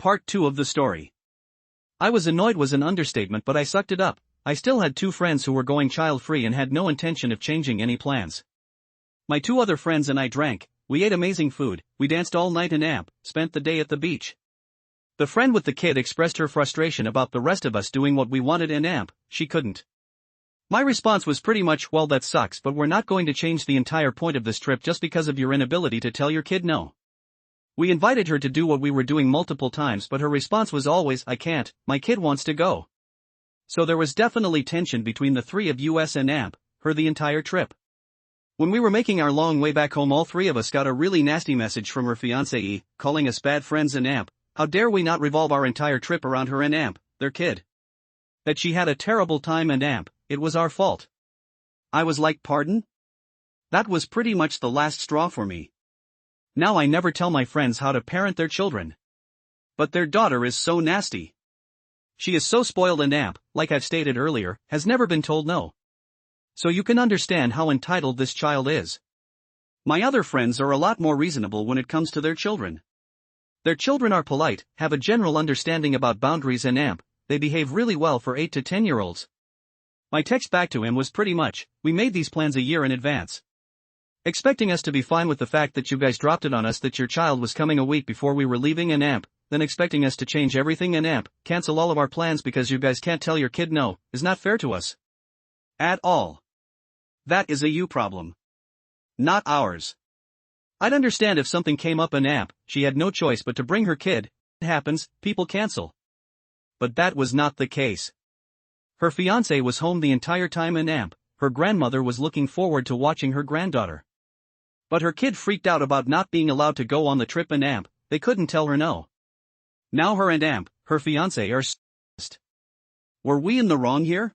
part 2 of the story. I was annoyed was an understatement, but I sucked it up. I still had 2 friends who were going child-free and had no intention of changing any plans. My 2 other friends and I drank, we ate amazing food, we danced all night and spent the day at the beach. The friend with the kid expressed her frustration about the rest of us doing what we wanted and she couldn't. My response was pretty much, well, that sucks, but we're not going to change the entire point of this trip just because of your inability to tell your kid no. We invited her to do what we were doing multiple times, but her response was always, I can't, my kid wants to go. So there was definitely tension between the 3 of us and her the entire trip. When we were making our long way back home, all 3 of us got a really nasty message from her fiancé, calling us bad friends and how dare we not revolve our entire trip around her and their kid. That she had a terrible time and it was our fault. I was like, pardon? That was pretty much the last straw for me. Now I never tell my friends how to parent their children. But their daughter is so nasty. She is so spoiled and like I've stated earlier, has never been told no. So you can understand how entitled this child is. My other friends are a lot more reasonable when it comes to their children. Their children are polite, have a general understanding about boundaries and they behave really well for 8 to 10-year-olds. My text back to him was pretty much, we made these plans a year in advance. Expecting us to be fine with the fact that you guys dropped it on us that your child was coming a week before we were leaving and then expecting us to change everything and cancel all of our plans because you guys can't tell your kid no, is not fair to us. At all. That is a you problem. Not ours. I'd understand if something came up and she had no choice but to bring her kid. It happens, people cancel. But that was not the case. Her fiancé was home the entire time and her grandmother was looking forward to watching her granddaughter. But her kid freaked out about not being allowed to go on the trip and they couldn't tell her no. Now her and her fiancé are stressed. Were we in the wrong here?